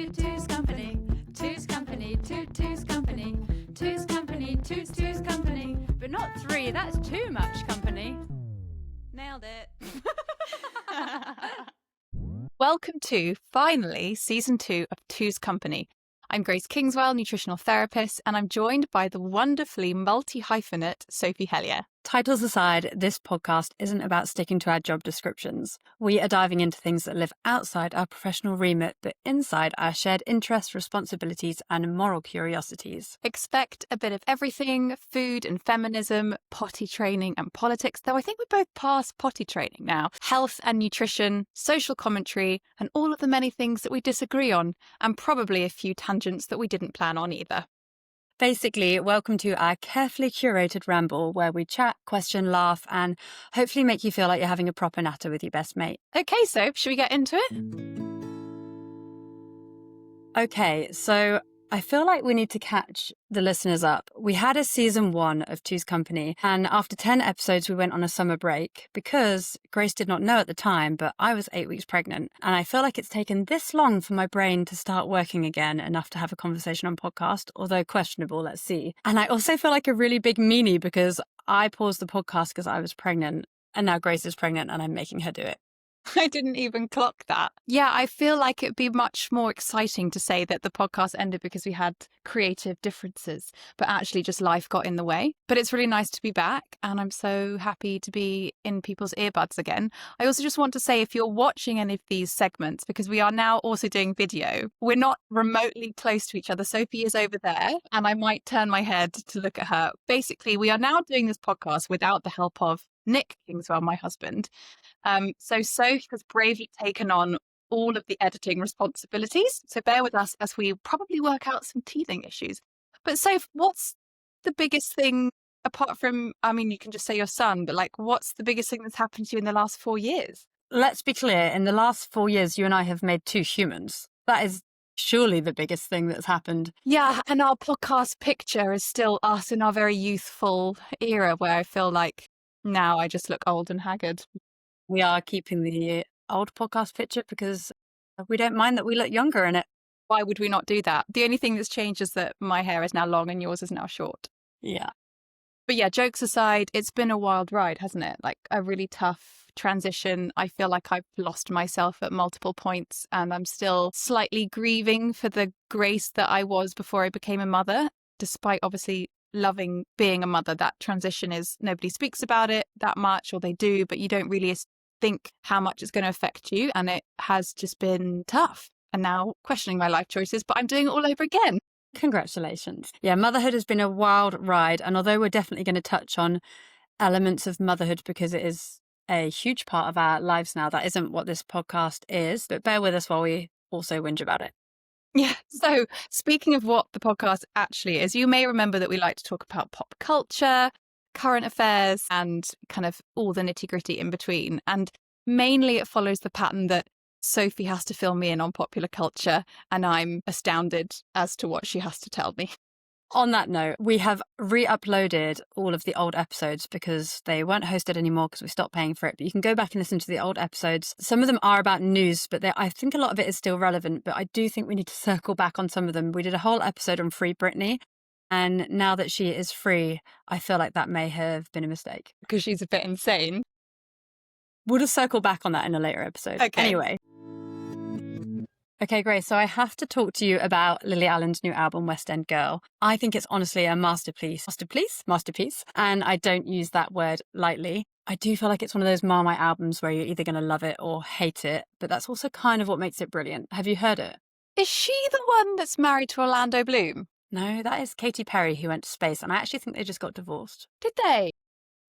two's company. Two's company, two's company. Two's company, two's company. But not three, that's too much company. Nailed it. Welcome to, finally, Season 2 of Two's Company. I'm Grace Kingswell, nutritional therapist, and I'm joined by the wonderfully multi-hyphenate Sophie Hellyer. Titles aside, this podcast isn't about sticking to our job descriptions. We are diving into things that live outside our professional remit, but inside our shared interests, responsibilities, and moral curiosities. Expect a bit of everything: food and feminism, potty training and politics, though I think we're both past potty training now, health and nutrition, social commentary, and all of the many things that we disagree on, and probably a few tangents that we didn't plan on either. Basically, welcome to our carefully curated ramble where we chat, question, laugh, and hopefully make you feel like you're having a proper natter with your best mate. Okay, so should we get into it? Okay, so I feel like we need to catch the listeners up. We had a season 1 of Two's Company, and after 10 episodes, we went on a summer break because Grace did not know at the time, but I was 8 weeks pregnant. And I feel like it's taken this long for my brain to start working again, enough to have a conversation on podcast, although questionable, let's see. And I also feel like a really big meanie because I paused the podcast because I was pregnant, and now Grace is pregnant and I'm making her do it. I didn't even clock that. Yeah, I feel like it'd be much more exciting to say that the podcast ended because we had creative differences, but actually just life got in the way. But it's really nice to be back, and I'm so happy to be in people's earbuds again. I also just want to say, if you're watching any of these segments, because we are now also doing video, we're not remotely close to each other. Sophie is over there, and I might turn my head to look at her. Basically, we are now doing this podcast without the help of Nick Kingswell, my husband. So Sophie has bravely taken on all of the editing responsibilities. So bear with us as we probably work out some teething issues. But Soph, what's the biggest thing apart from, I mean, you can just say your son, but like, what's the biggest thing that's happened to you in the last 4 years? Let's be clear, in the last 4 years, you and I have made 2 humans. That is surely the biggest thing that's happened. Yeah, and our podcast picture is still us in our very youthful era where I feel like now I just look old and haggard. We are keeping the old podcast picture because we don't mind that we look younger in it. Why would we not do that? The only thing that's changed is that my hair is now long and yours is now short. Yeah. But yeah, jokes aside, it's been a wild ride, hasn't it? Like a really tough transition. I feel like I've lost myself at multiple points, and I'm still slightly grieving for the Grace that I was before I became a mother, despite obviously loving being a mother. That transition is, nobody speaks about it that much, or they do, but you don't really think how much it's going to affect you. And it has just been tough. And now questioning my life choices, but I'm doing it all over again. Congratulations. Yeah, motherhood has been a wild ride. And although we're definitely going to touch on elements of motherhood because it is a huge part of our lives now, that isn't what this podcast is. But bear with us while we also whinge about it. Yeah. So speaking of what the podcast actually is, you may remember that we like to talk about pop culture, current affairs, and kind of all the nitty gritty in between. And mainly it follows the pattern that Sophie has to fill me in on popular culture, and I'm astounded as to what she has to tell me. On that note, we have re-uploaded all of the old episodes because they weren't hosted anymore because we stopped paying for it. But you can go back and listen to the old episodes. Some of them are about news, but I think a lot of it is still relevant. But I do think we need to circle back on some of them. We did a whole episode on Free Britney. And now that she is free, I feel like that may have been a mistake. Because she's a bit insane. We'll just circle back on that in a later episode. Okay. Anyway. Okay, Grace, so I have to talk to you about Lily Allen's new album, West End Girl. I think it's honestly a masterpiece. Masterpiece. And I don't use that word lightly. I do feel like it's one of those Marmite albums where you're either going to love it or hate it, but that's also kind of what makes it brilliant. Have you heard it? Is she the one that's married to Orlando Bloom? No, that is Katy Perry, who went to space, and I actually think they just got divorced. Did they?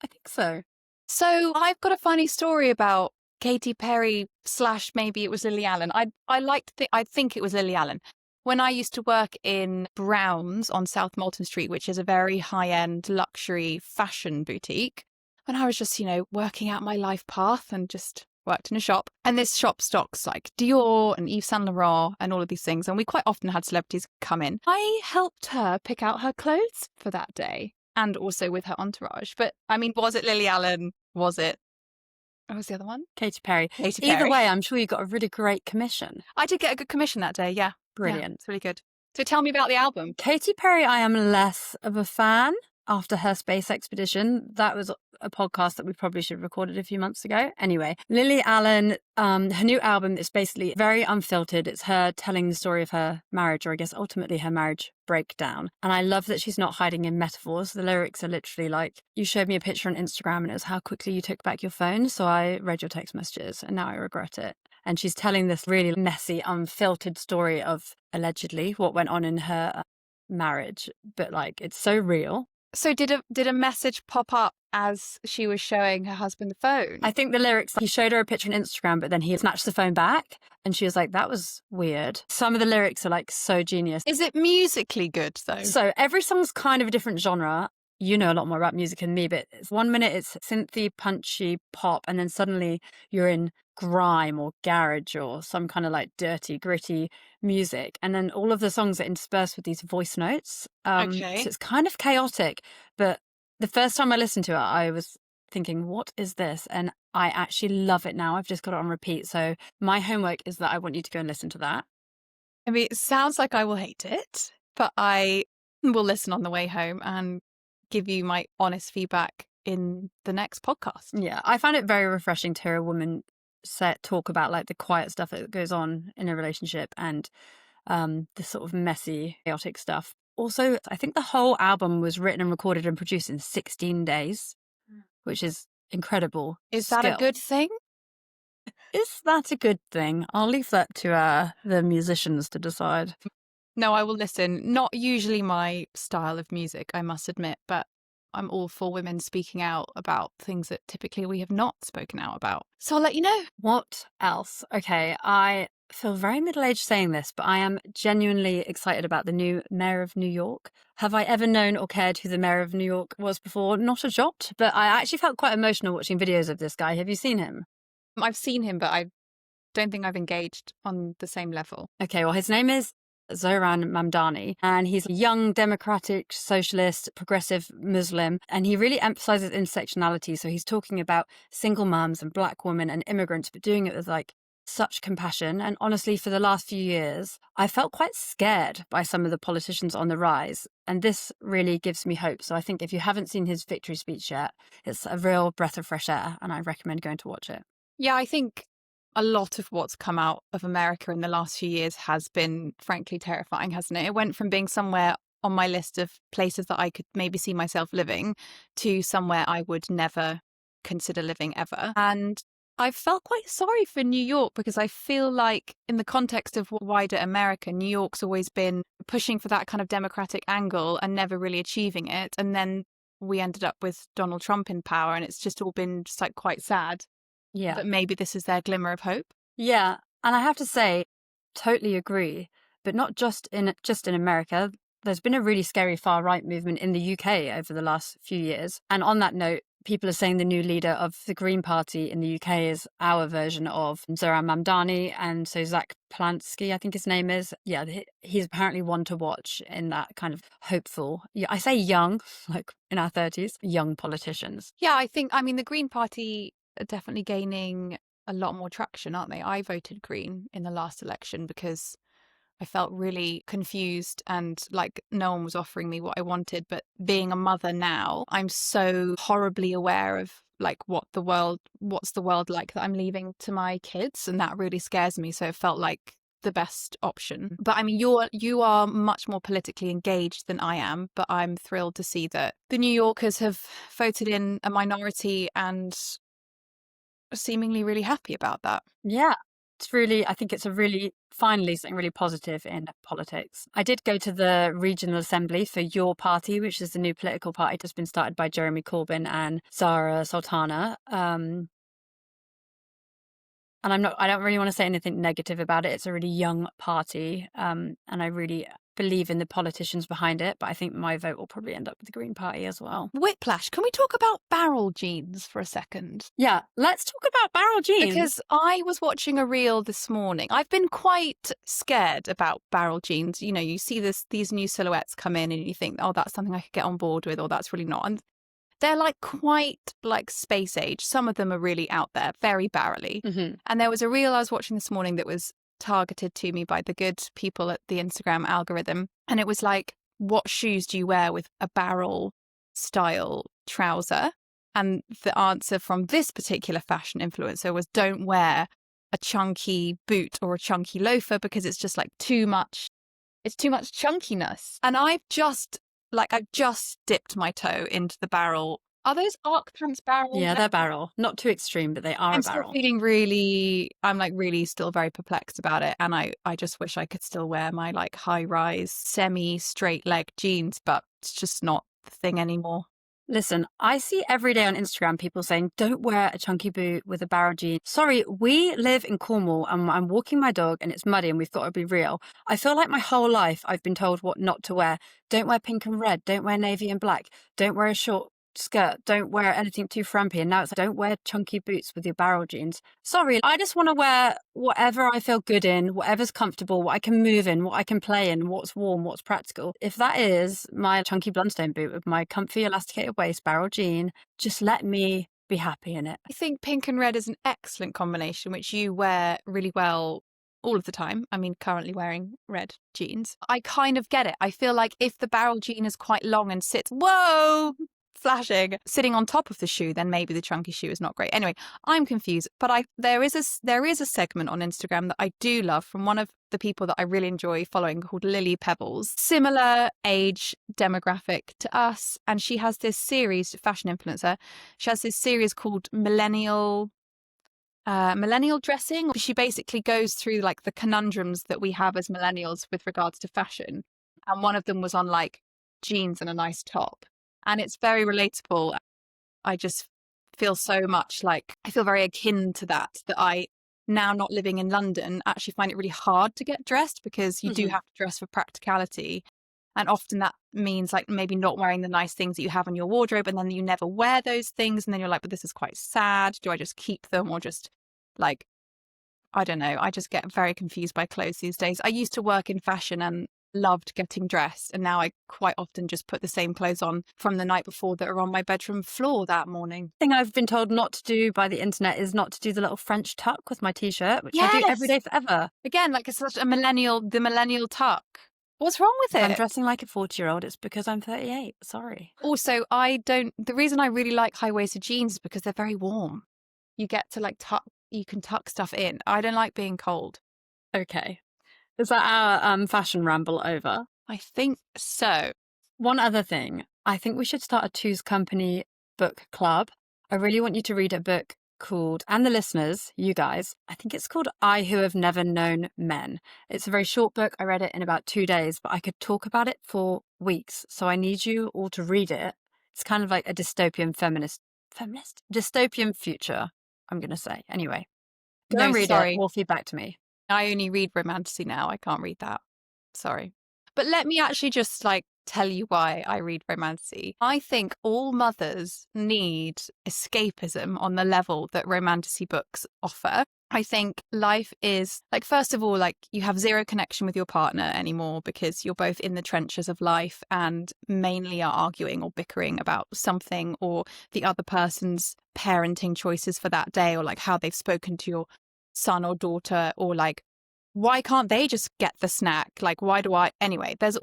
I think so. So I've got a funny story about Katy Perry / maybe it was Lily Allen. I think it was Lily Allen. When I used to work in Brown's on South Molton Street, which is a very high-end luxury fashion boutique, and I was just, working out my life path and just worked in a shop. And this shop stocks like Dior and Yves Saint Laurent and all of these things. And we quite often had celebrities come in. I helped her pick out her clothes for that day and also with her entourage. But I mean, was it Lily Allen? Was it? What was the other one? Katy Perry. Katy Perry. Either way, I'm sure you got a really great commission. I did get a good commission that day, yeah. Brilliant. Yeah, it's really good. So tell me about the album. Katy Perry, I am less of a fan after her space expedition. That was a podcast that we probably should have recorded a few months ago. Anyway, Lily Allen, her new album is basically very unfiltered. It's her telling the story of her marriage, or I guess ultimately her marriage breakdown. And I love that she's not hiding in metaphors. The lyrics are literally like, you showed me a picture on Instagram and it was how quickly you took back your phone. So I read your text messages and now I regret it. And she's telling this really messy, unfiltered story of allegedly what went on in her marriage. But like, it's so real. So did a message pop up as she was showing her husband the phone? I think the lyrics, he showed her a picture on Instagram, but then he snatched the phone back and she was like, that was weird. Some of the lyrics are like so genius. Is it musically good though? So every song's kind of a different genre. You know a lot more about music than me, but 1 minute it's synthy, punchy pop, and then suddenly you're in grime or garage or some kind of like dirty, gritty music. And then all of the songs are interspersed with these voice notes. Okay. So it's kind of chaotic, but the first time I listened to it, I was thinking, what is this? And I actually love it now. I've just got it on repeat. So my homework is that I want you to go and listen to that. I mean, it sounds like I will hate it, but I will listen on the way home and give you my honest feedback in the next podcast. Yeah, I found it very refreshing to hear a woman talk about like the quiet stuff that goes on in a relationship and the sort of messy, chaotic stuff. Also, I think the whole album was written and recorded and produced in 16 days, which is incredible. Is that a good thing? Is that a good thing? I'll leave that to the musicians to decide. No, I will listen. Not usually my style of music, I must admit, but I'm all for women speaking out about things that typically we have not spoken out about. So I'll let you know. What else? Okay, I feel very middle-aged saying this, but I am genuinely excited about the new Mayor of New York. Have I ever known or cared who the Mayor of New York was before? Not a jot, but I actually felt quite emotional watching videos of this guy. Have you seen him? I've seen him, but I don't think I've engaged on the same level. Okay, well, his name is Zohran Mamdani, and he's a young democratic, socialist, progressive Muslim, and he really emphasizes intersectionality. So he's talking about single mums and black women and immigrants, but doing it with like such compassion. And honestly, for the last few years, I felt quite scared by some of the politicians on the rise. And this really gives me hope. So I think if you haven't seen his victory speech yet, it's a real breath of fresh air, and I recommend going to watch it. Yeah, I think a lot of what's come out of America in the last few years has been frankly terrifying, hasn't it? It went from being somewhere on my list of places that I could maybe see myself living to somewhere I would never consider living ever. And I felt quite sorry for New York because I feel like in the context of wider America, New York's always been pushing for that kind of democratic angle and never really achieving it. And then we ended up with Donald Trump in power, and it's just all been just like quite sad. Yeah. But maybe this is their glimmer of hope. Yeah. And I have to say, totally agree. But not just in America. There's been a really scary far right movement in the UK over the last few years. And on that note, people are saying the new leader of the Green Party in the UK is our version of Zohran Mamdani. And so Zach Plansky, I think his name is. Yeah, he's apparently one to watch in that kind of hopeful, yeah, I say young, like in our 30s, young politicians. Yeah, I mean, the Green Party are definitely gaining a lot more traction, aren't they? I voted Green in the last election because I felt really confused and like no one was offering me what I wanted. But being a mother now, I'm so horribly aware of like what's the world like that I'm leaving to my kids, and that really scares me. So it felt like the best option. But I mean, you are much more politically engaged than I am, but I'm thrilled to see that the New Yorkers have voted in a minority and seemingly really happy about that. Yeah, I think it's finally something really positive in politics. I did go to the regional assembly for Your Party, which is the new political party that's been started by Jeremy Corbyn and Zara Sultana. And I don't really want to say anything negative about it. It's a really young party. And I really believe in the politicians behind it, but I think my vote will probably end up with the Green Party as well. Whiplash, can we talk about barrel jeans for a second? Yeah, let's talk about barrel jeans. Because I was watching a reel this morning. I've been quite scared about barrel jeans. You know, you see these new silhouettes come in and you think, oh, that's something I could get on board with, or that's really not. And they're like quite like space age. Some of them are really out there, very barrely. Mm-hmm. And there was a reel I was watching this morning that was targeted to me by the good people at the Instagram algorithm. And it was like, what shoes do you wear with a barrel style trouser? And the answer from this particular fashion influencer was, don't wear a chunky boot or a chunky loafer because it's just like too much. It's too much chunkiness. And I've just dipped my toe into the barrel. Are those Arc Pants barrel? Yeah, they're barrel. Not too extreme, but they are I'm a barrel. I'm like really still very perplexed about it. And I just wish I could still wear my like high rise, semi straight leg jeans, but it's just not the thing anymore. Listen, I see every day on Instagram people saying, don't wear a chunky boot with a barrel jean. Sorry, we live in Cornwall and I'm walking my dog and it's muddy and we've got to be real. I feel like my whole life I've been told what not to wear. Don't wear pink and red. Don't wear navy and black. Don't wear a short skirt. Don't wear anything too frumpy. And now it's like, don't wear chunky boots with your barrel jeans. Sorry, I just want to wear whatever I feel good in, whatever's comfortable, what I can move in, what I can play in, what's warm, what's practical. If that is my chunky Blundstone boot with my comfy elasticated waist barrel jean, just let me be happy in it. I think pink and red is an excellent combination, which you wear really well all of the time. I mean, currently wearing red jeans. I kind of get it. I feel like if the barrel jean is quite long and sits, flashing, sitting on top of the shoe, then maybe the chunky shoe is not great. Anyway, I'm confused, but there is a segment on Instagram that I do love from one of the people that I really enjoy following called Lily Pebbles. Similar age demographic to us, and she has this series, fashion influencer. She has this series called millennial dressing. She basically goes through like the conundrums that we have as millennials with regards to fashion, and one of them was on like jeans and a nice top. And it's very relatable. I just feel so much like I feel very akin to that I, now not living in London, actually find it really hard to get dressed because you do have to dress for practicality. And often that means like maybe not wearing the nice things that you have in your wardrobe, and then you never wear those things. And then you're like, but this is quite sad. Do I just keep them or just like, I don't know. I just get very confused by clothes these days. I used to work in fashion and loved getting dressed, and now I quite often just put the same clothes on from the night before that are on my bedroom floor that morning. The thing I've been told not to do by the internet is not to do the little French tuck with my t-shirt, which I do every day forever. Again, like it's such the millennial tuck. What's wrong with it? I'm dressing like a 40-year-old. It's because I'm 38. Sorry. Also, the reason I really like high-waisted jeans is because they're very warm. You get to like you can tuck stuff in. I don't like being cold. Okay. Is that our fashion ramble over? I think so. One other thing. I think we should start a Two's Company book club. I really want you to read a book called, and the listeners, you guys, I think it's called I Who Have Never Known Men. It's a very short book. I read it in about 2 days, but I could talk about it for weeks. So I need you all to read it. It's kind of like a dystopian dystopian future, I'm going to say. Anyway, go and read it or feedback to me. I only read romantasy now. I can't read that. Sorry. But let me actually just like tell you why I read romantasy. I think all mothers need escapism on the level that romantasy books offer. I think life is like, first of all, like you have zero connection with your partner anymore because you're both in the trenches of life and mainly are arguing or bickering about something or the other person's parenting choices for that day, or like how they've spoken to your son or daughter, or like, why can't they just get the snack? Like, why do I? Anyway, there's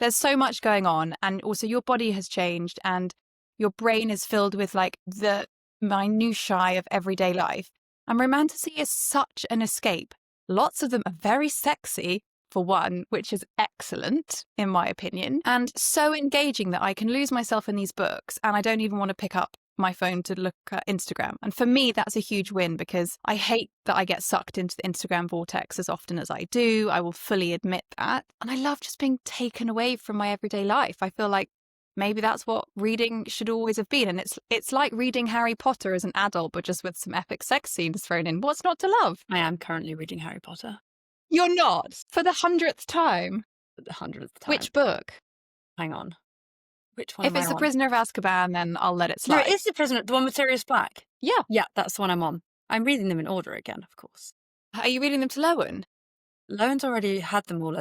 so much going on. And also your body has changed and your brain is filled with like the minutiae of everyday life. And romantasy is such an escape. Lots of them are very sexy, for one, which is excellent, in my opinion, and so engaging that I can lose myself in these books and I don't even want to pick up my phone to look at Instagram. And for me, that's a huge win because I hate that I get sucked into the Instagram vortex as often as I do. I will fully admit that. And I love just being taken away from my everyday life. I feel like maybe that's what reading should always have been. And it's like reading Harry Potter as an adult, but just with some epic sex scenes thrown in. What's not to love? I am currently reading Harry Potter. You're not? For the 100th time? For the 100th time. Which book? Hang on. Which one? If it's The Prisoner of Azkaban, then I'll let it slide. No, it is The Prisoner, the one with Sirius Black. Yeah. Yeah, that's the one I'm on. I'm reading them in order again, of course. Are you reading them to Lowen? Lowen's already had them all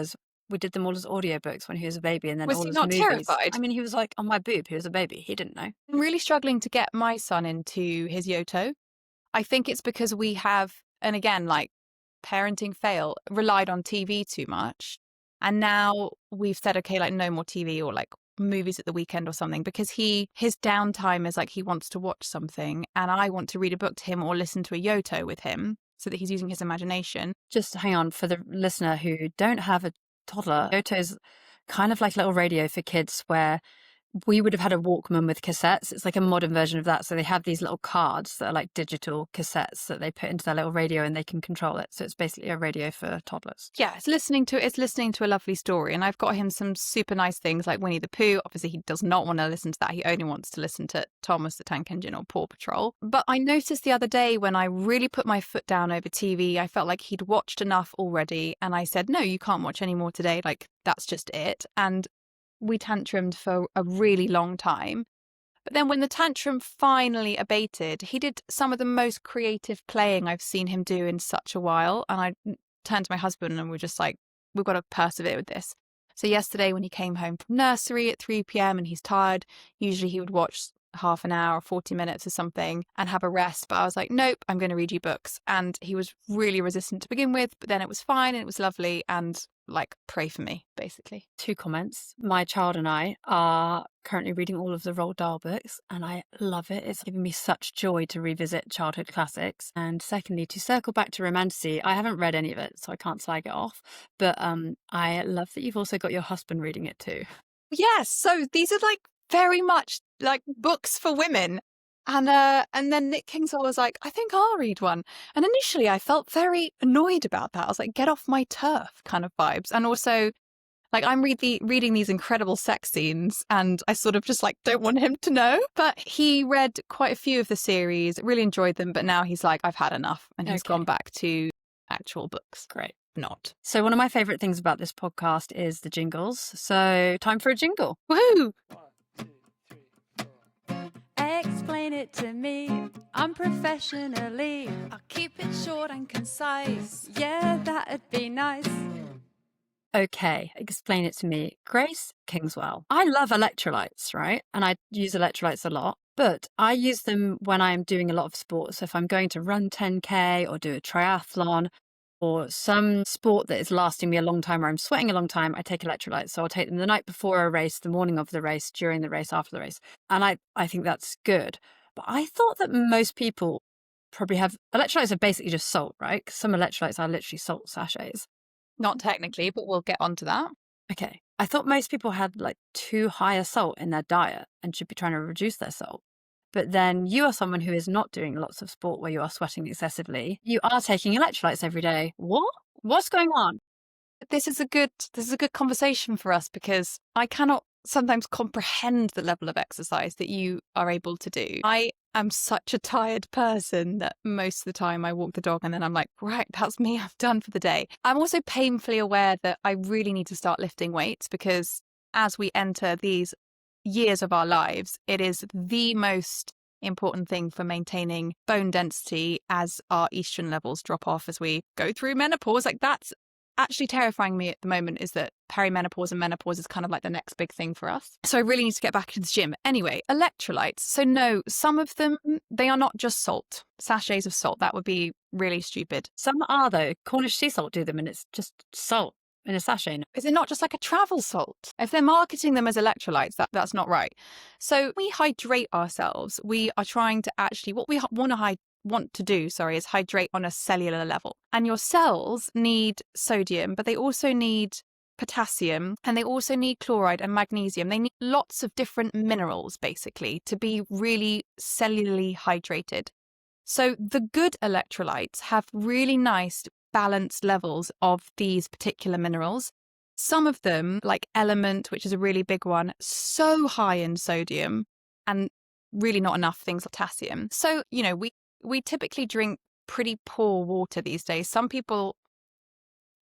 we did them all as audiobooks when he was a baby, and then was all he as not movies. terrified? I mean, he was like on my boob. He was a baby. He didn't know. I'm really struggling to get my son into his Yoto. I think it's because we have, and again, like parenting fail, relied on TV too much. And now we've said, okay, like no more TV or like movies at the weekend or something, because his downtime is like he wants to watch something and I want to read a book to him or listen to a Yoto with him so that he's using his imagination. Just hang on, for the listener who don't have a toddler, Yoto's kind of like a little radio for kids where we would have had a Walkman with cassettes. It's like a modern version of that. So they have these little cards that are like digital cassettes that they put into their little radio and they can control it. So it's basically a radio for toddlers. Yeah, it's listening to a lovely story. And I've got him some super nice things like Winnie the Pooh. Obviously, he does not want to listen to that. He only wants to listen to Thomas the Tank Engine or Paw Patrol. But I noticed the other day when I really put my foot down over TV, I felt like he'd watched enough already. And I said, no, you can't watch any more today. Like, that's just it. And we tantrumed for a really long time. But then when the tantrum finally abated, he did some of the most creative playing I've seen him do in such a while. And I turned to my husband and we're just like, we've got to persevere with this. So yesterday when he came home from nursery at 3 p.m. and he's tired, usually he would watch half an hour, 40 minutes or something and have a rest. But I was like, nope, I'm going to read you books. And he was really resistant to begin with, but then it was fine and it was lovely. And like, pray for me, basically. 2 comments. My child and I are currently reading all of the Roald Dahl books and I love it. It's given me such joy to revisit childhood classics. And secondly, to circle back to Romantasy, I haven't read any of it, so I can't slag it off. But I love that you've also got your husband reading it too. Yes, so these are like very much like books for women. And then Nick Kingswell was like, I think I'll read one. And initially I felt very annoyed about that. I was like, get off my turf kind of vibes. And also, like, I'm reading these incredible sex scenes and I sort of just like don't want him to know. But he read quite a few of the series, really enjoyed them. But now he's like, I've had enough. And he's gone back to actual books. Great. Not. So one of my favourite things about this podcast is the jingles. So time for a jingle. Woohoo! Explain it to me unprofessionally. I'll keep it short and concise. Yeah, that'd be nice. Okay, explain it to me. Grace Kingswell. I love electrolytes, right? And I use electrolytes a lot, but I use them when I'm doing a lot of sports. So if I'm going to run 10K or do a triathlon or some sport that is lasting me a long time or I'm sweating a long time, I take electrolytes. So I'll take them the night before a race, the morning of the race, during the race, after the race. And I think that's good. But I thought that most people probably have... Electrolytes are basically just salt, right? 'Cause some electrolytes are literally salt sachets. Not technically, but we'll get onto that. Okay. I thought most people had like too high a salt in their diet and should be trying to reduce their salt. But then you are someone who is not doing lots of sport where you are sweating excessively. You are taking electrolytes every day. What? What's going on? This is a good conversation for us because I cannot sometimes comprehend the level of exercise that you are able to do. I am such a tired person that most of the time I walk the dog and then I'm like, right, that's me, I'm done for the day. I'm also painfully aware that I really need to start lifting weights because as we enter these years of our lives, it is the most important thing for maintaining bone density as our estrogen levels drop off as we go through menopause. Like, that's actually terrifying me at the moment, is that perimenopause and menopause is kind of like the next big thing for us. So I really need to get back into the gym. Anyway, electrolytes. So no, some of them, they are not just salt, sachets of salt. That would be really stupid. Some are though. Cornish sea salt do them and it's just salt in a sachet. Is it not just like a travel salt? If they're marketing them as electrolytes, that's not right. So we hydrate ourselves. We are trying to actually, what we want to do is hydrate on a cellular level. And your cells need sodium, but they also need potassium and they also need chloride and magnesium. They need lots of different minerals basically to be really cellularly hydrated. So the good electrolytes have really nice balanced levels of these particular minerals. Some of them, like Element, which is a really big one, so high in sodium and really not enough things like potassium. So, you know, we typically drink pretty poor water these days. Some people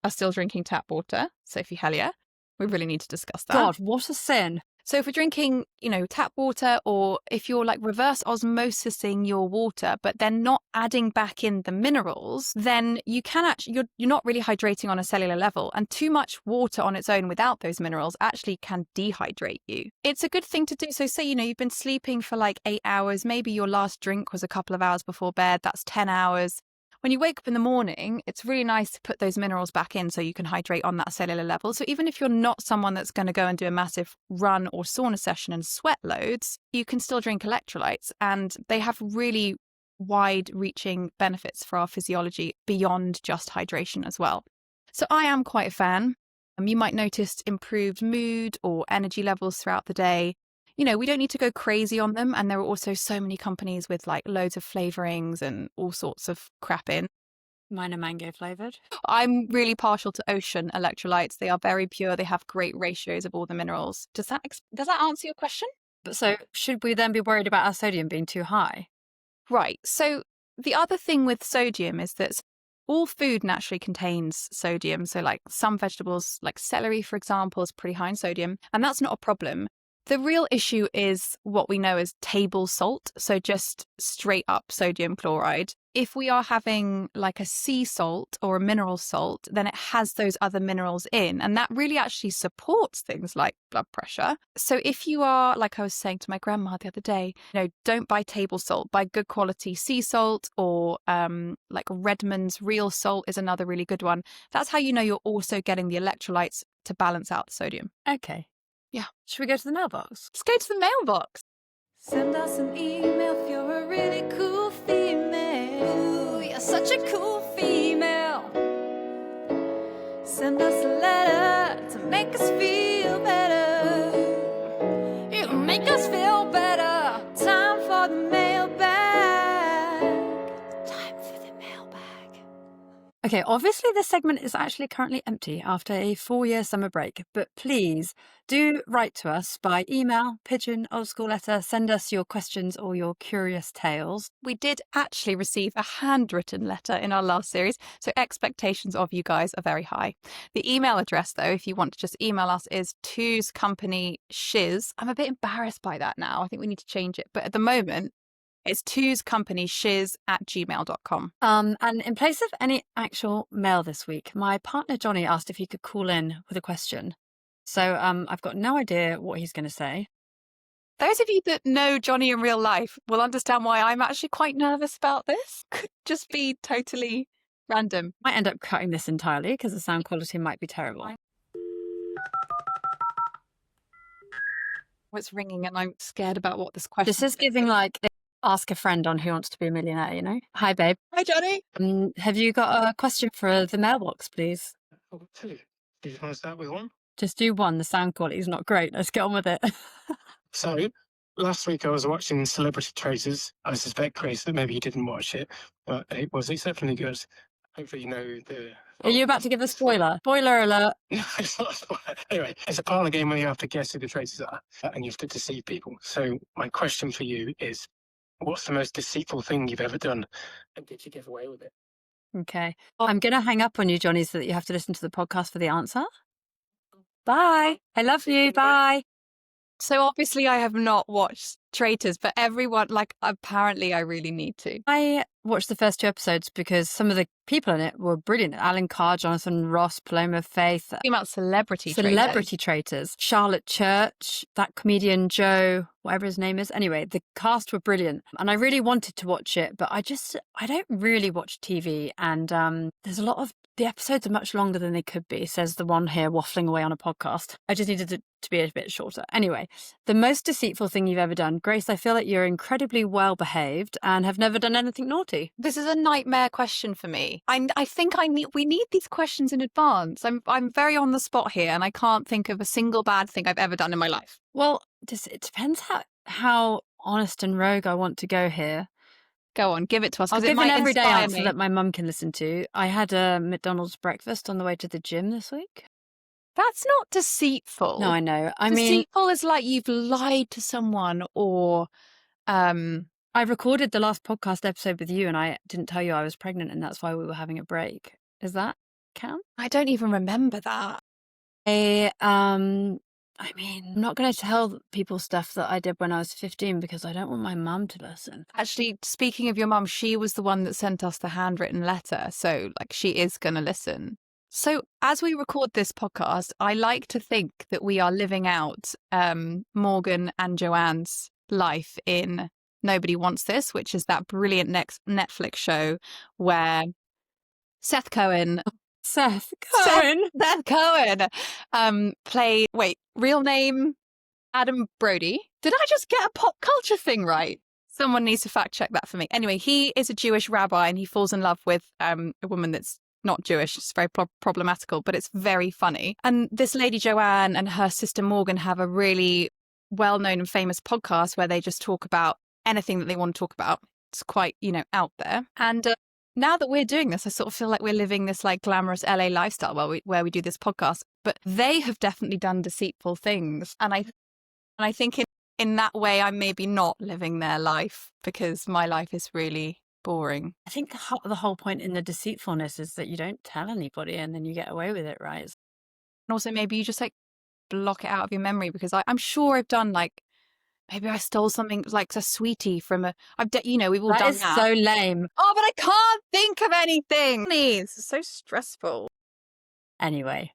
are still drinking tap water. Sophie, Hellyer, we really need to discuss that. God, what a sin. So if we're drinking, you know, tap water, or if you're like reverse osmosising your water, but then not adding back in the minerals, then you can actually, you're not really hydrating on a cellular level. And too much water on its own without those minerals actually can dehydrate you. It's a good thing to do. So say, you know, you've been sleeping for like 8 hours. Maybe your last drink was a couple of hours before bed. That's 10 hours. when you wake up in the morning, it's really nice to put those minerals back in so you can hydrate on that cellular level. So even if you're not someone that's going to go and do a massive run or sauna session and sweat loads, you can still drink electrolytes, and they have really wide-reaching benefits for our physiology beyond just hydration as well. So I am quite a fan. You might notice improved mood or energy levels throughout the day. You know, we don't need to go crazy on them. And there are also so many companies with like loads of flavorings and all sorts of crap in. Mine are mango flavored. I'm really partial to ocean electrolytes. They are very pure. They have great ratios of all the minerals. Does that answer your question? But so should we then be worried about our sodium being too high? Right. So the other thing with sodium is that all food naturally contains sodium. So like some vegetables, like celery, for example, is pretty high in sodium, and that's not a problem. The real issue is what we know as table salt. So just straight up sodium chloride. If we are having like a sea salt or a mineral salt, then it has those other minerals in, and that really actually supports things like blood pressure. So if you are, like I was saying to my grandma the other day, don't buy table salt, buy good quality sea salt, or like Redmond's real salt is another really good one. That's how you know you're also getting the electrolytes to balance out the sodium. Okay. Yeah. Should we go to the mailbox? Let's go to the mailbox. Send us an email if you're a really cool female. Ooh, you're such a cool female. Send us a letter to make us feel better. You make us feel better. Time for the mailbag. Time for the mailbag. Okay, obviously this segment is actually currently empty after a 4-year summer break, but please do write to us by email, pigeon, old school letter, send us your questions or your curious tales. We did actually receive a handwritten letter in our last series, so expectations of you guys are very high. The email address, though, if you want to just email us, is twoscompanyshiz. I'm a bit embarrassed by that now. I think we need to change it, but at the moment, it's twoscompanyshiz@gmail.com. And in place of any actual mail this week, my partner Johnny asked if he could call in with a question. So I've got no idea what he's going to say. Those of you that know Johnny in real life will understand why I'm actually quite nervous about this. Could just be totally random. Might end up cutting this entirely because the sound quality might be terrible. It's ringing and I'm scared about what this question is. This is giving like ask a friend on Who Wants to Be a Millionaire, you know? Hi, babe. Hi, Johnny. Have you got a question for the mailbox, please? I've got two. Do you want to start with one? Just do one. The sound quality is not great. Let's get on with it. So, last week I was watching Celebrity Traitors. I suspect, Grace, that maybe you didn't watch it, but it was exceptionally good. Hopefully you know the... Are you about to give a spoiler? Spoiler alert. No, it's not a spoiler. Anyway, it's a parlour game where you have to guess who the traitors are, and you have to deceive people. So, my question for you is, what's the most deceitful thing you've ever done, and did you get away with it? Okay. I'm going to hang up on you, Johnny, so that you have to listen to the podcast for the answer. Bye. I love you. Bye. So obviously I have not watched Traitors, but everyone, like, apparently I really need to. I watched the first 2 episodes because some of the people in it were brilliant. Alan Carr, Jonathan Ross, Paloma Faith. Talking about celebrity traitors. Charlotte Church, that comedian Joe, whatever his name is. Anyway, the cast were brilliant. And I really wanted to watch it, but I don't really watch TV. And there's a lot of, the episodes are much longer than they could be, says the one here waffling away on a podcast. I just needed it to be a bit shorter. Anyway, the most deceitful thing you've ever done. Grace, I feel like you're incredibly well behaved and have never done anything naughty. This is a nightmare question for me. I think we need these questions in advance. I'm very on the spot here and I can't think of a single bad thing I've ever done in my life. Well, it depends how honest and rogue I want to go here. Go on, give it to us. I'll give an everyday answer me. that my mum can listen to. I had a McDonald's breakfast on the way to the gym this week. That's not deceitful. No, I know. Deceitful is like you've lied to someone or... I recorded the last podcast episode with you and I didn't tell you I was pregnant and that's why we were having a break. Does that count? I don't even remember that. I'm not going to tell people stuff that I did when I was 15 because I don't want my mum to listen. Actually, speaking of your mum, she was the one that sent us the handwritten letter. So, like, she is going to listen. So, as we record this podcast, I like to think that we are living out Morgan and Joanne's life in Nobody Wants This, which is that brilliant next Netflix show where Seth Cohen played, real name Adam Brody. Did I just get a pop culture thing right? Someone needs to fact check that for me. Anyway, he is a Jewish rabbi and he falls in love with a woman that's not Jewish. It's very problematical, but it's very funny. And this lady Joanne and her sister Morgan have a really well-known and famous podcast where they just talk about anything that they want to talk about. It's quite, out there. And now that we're doing this, I sort of feel like we're living this like glamorous LA lifestyle where we do this podcast. But they have definitely done deceitful things. And I think in that way, I'm maybe not living their life because my life is really boring. I think the whole point in the deceitfulness is that you don't tell anybody and then you get away with it, right? And also maybe you just like block it out of your memory because I'm sure I've done like, maybe I stole something like a sweetie from we've all done that. That is so lame. Oh, but I can't think of anything. This is so stressful. Anyway.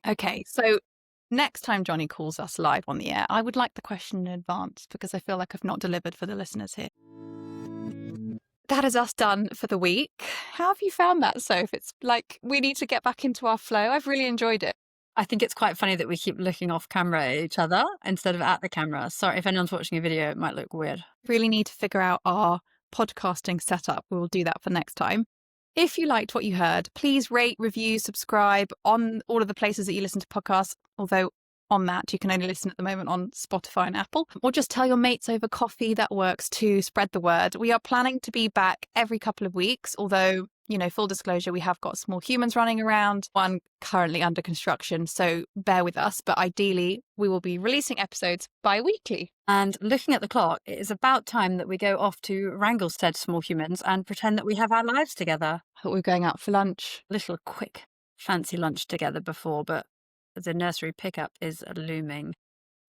Okay. So next time Johnny calls us live on the air, I would like the question in advance because I feel like I've not delivered for the listeners here. That is us done for the week. How have you found that, Soph? It's like we need to get back into our flow. I've really enjoyed it. I think it's quite funny that we keep looking off camera at each other instead of at the camera. Sorry, if anyone's watching a video, it might look weird. Really need to figure out our podcasting setup. We will do that for next time. If you liked what you heard, please rate, review, subscribe on all of the places that you listen to podcasts. Although on that, you can only listen at the moment on Spotify and Apple. Or just tell your mates over coffee. That works too. Spread the word. We are planning to be back every couple of weeks, although, full disclosure, we have got small humans running around, one currently under construction, so bear with us. But ideally, we will be releasing episodes bi-weekly. And looking at the clock, it is about time that we go off to wrangle said small humans and pretend that we have our lives together. I thought we were going out for lunch. A little quick, fancy lunch together before, but the nursery pickup is looming.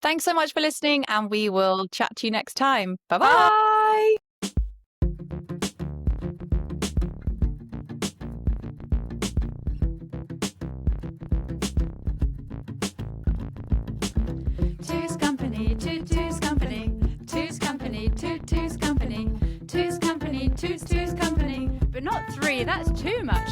Thanks so much for listening, and we will chat to you next time. Bye-bye! Two's company, two's company, two's company, two's company, two's company, two's company, but not three, that's too much.